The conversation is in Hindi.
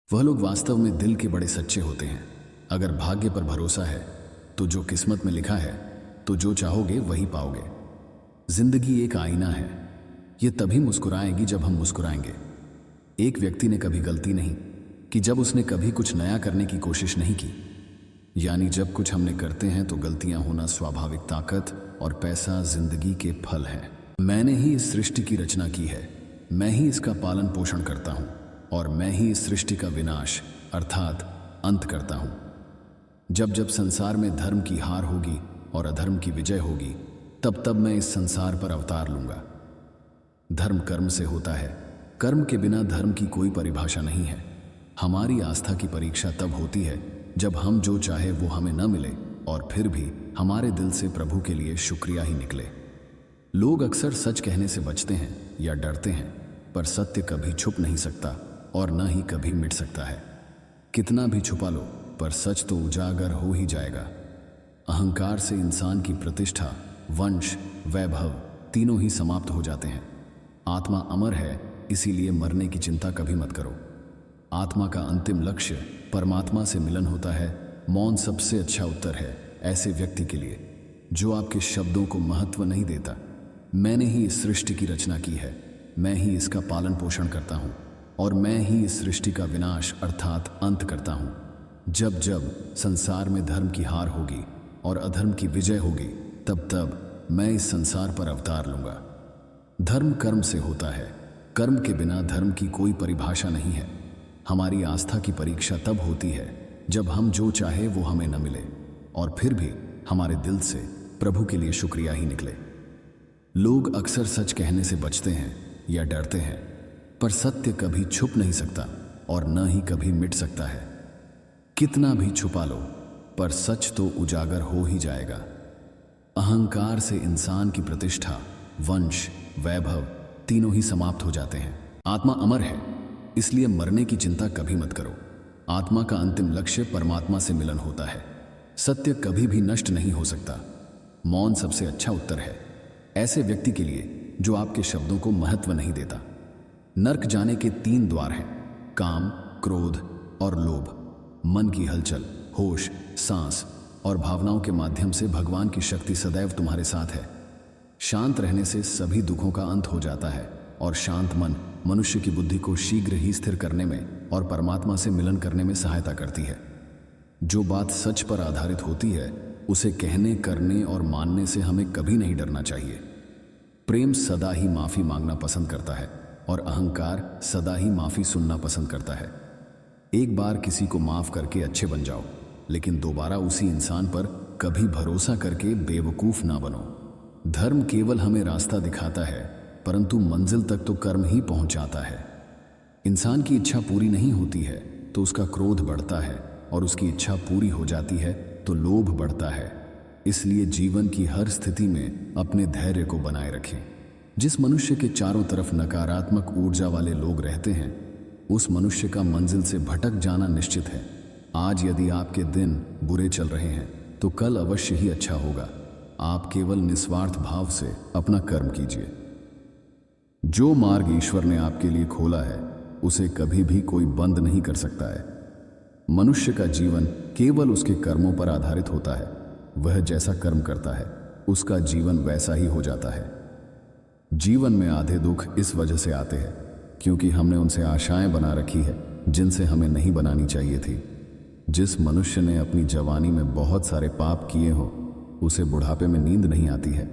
वह लोग वास्तव में दिल के बड़े सच्चे होते हैं। अगर भाग्य पर भरोसा है तो जो किस्मत में लिखा है तो जो चाहोगे वही पाओगे। जिंदगी एक आईना है, ये तभी मुस्कुराएगी जब हम मुस्कुराएंगे। एक व्यक्ति ने कभी गलती नहीं कि जब उसने कभी कुछ नया करने की कोशिश नहीं की। यानी जब कुछ हमने करते हैं तो गलतियां होना स्वाभाविक। ताकत और पैसा जिंदगी के फल हैं। मैंने ही इस सृष्टि की रचना की है, मैं ही इसका पालन पोषण करता हूं और मैं ही इस सृष्टि का विनाश अर्थात अंत करता हूं। जब जब संसार में धर्म की हार होगी और अधर्म की विजय होगी, तब तब मैं इस संसार पर अवतार लूंगा। धर्म कर्म से होता है, कर्म के बिना धर्म की कोई परिभाषा नहीं है। हमारी आस्था की परीक्षा तब होती है जब हम जो चाहे वो हमें न मिले और फिर भी हमारे दिल से प्रभु के लिए शुक्रिया ही निकले। लोग अक्सर सच कहने से बचते हैं या डरते हैं, पर सत्य कभी छुप नहीं सकता और न ही कभी मिट सकता है। कितना भी छुपा लो पर सच तो उजागर हो ही जाएगा। अहंकार से इंसान की प्रतिष्ठा, वंश, वैभव तीनों ही समाप्त हो जाते हैं। आत्मा अमर है, इसीलिए मरने की चिंता कभी मत करो। आत्मा का अंतिम लक्ष्य परमात्मा से मिलन होता है। मौन सबसे अच्छा उत्तर है ऐसे व्यक्ति के लिए जो आपके शब्दों को महत्व नहीं देता। मैंने ही इस सृष्टि की रचना की है, मैं ही इसका पालन पोषण करता हूँ और मैं ही इस सृष्टि का विनाश अर्थात अंत करता हूँ। जब जब संसार में धर्म की हार होगी और अधर्म की विजय होगी, तब तब मैं इस संसार पर अवतार लूंगा। धर्म कर्म से होता है, कर्म के बिना धर्म की कोई परिभाषा नहीं है। हमारी आस्था की परीक्षा तब होती है जब हम जो चाहे वो हमें न मिले और फिर भी हमारे दिल से प्रभु के लिए शुक्रिया ही निकले। लोग अक्सर सच कहने से बचते हैं या डरते हैं, पर सत्य कभी छुप नहीं सकता और न ही कभी मिट सकता है। कितना भी छुपा लो पर सच तो उजागर हो ही जाएगा। अहंकार से इंसान की प्रतिष्ठा, वंश, वैभव तीनों ही समाप्त हो जाते हैं। आत्मा अमर है, इसलिए मरने की चिंता कभी मत करो। आत्मा का अंतिम लक्ष्य परमात्मा से मिलन होता है। सत्य कभी भी नष्ट नहीं हो सकता। मौन सबसे अच्छा उत्तर है ऐसे व्यक्ति के लिए जो आपके शब्दों को महत्व नहीं देता। नर्क जाने के 3 द्वार हैं, काम, क्रोध और लोभ। मन की हलचल, होश, सांस और भावनाओं के माध्यम से भगवान की शक्ति सदैव तुम्हारे साथ है। शांत रहने से सभी दुखों का अंत हो जाता है और शांत मन मनुष्य की बुद्धि को शीघ्र ही स्थिर करने में और परमात्मा से मिलन करने में सहायता करती है। जो बात सच पर आधारित होती है उसे कहने, करने और मानने से हमें कभी नहीं डरना चाहिए। प्रेम सदा ही माफी मांगना पसंद करता है और अहंकार सदा ही माफी सुनना पसंद करता है। एक बार किसी को माफ करके अच्छे बन जाओ, लेकिन दोबारा उसी इंसान पर कभी भरोसा करके बेवकूफ ना बनो। धर्म केवल हमें रास्ता दिखाता है, परंतु मंजिल तक तो कर्म ही पहुंचाता है। इंसान की इच्छा पूरी नहीं होती है तो उसका क्रोध बढ़ता है और उसकी इच्छा पूरी हो जाती है तो लोभ बढ़ता है। इसलिए जीवन की हर स्थिति में अपने धैर्य को बनाए रखें। जिस मनुष्य के चारों तरफ नकारात्मक ऊर्जा वाले लोग रहते हैं, उस मनुष्य का मंजिल से भटक जाना निश्चित है। आज यदि आपके दिन बुरे चल रहे हैं तो कल अवश्य ही अच्छा होगा। आप केवल निस्वार्थ भाव से अपना कर्म कीजिए। जो मार्ग ईश्वर ने आपके लिए खोला है उसे कभी भी कोई बंद नहीं कर सकता है। मनुष्य का जीवन केवल उसके कर्मों पर आधारित होता है। वह जैसा कर्म करता है उसका जीवन वैसा ही हो जाता है। जीवन में आधे दुख इस वजह से आते हैं क्योंकि हमने उनसे आशाएं बना रखी है जिनसे हमें नहीं बनानी चाहिए थी। जिस मनुष्य ने अपनी जवानी में बहुत सारे पाप किए हो उसे बुढ़ापे में नींद नहीं आती है।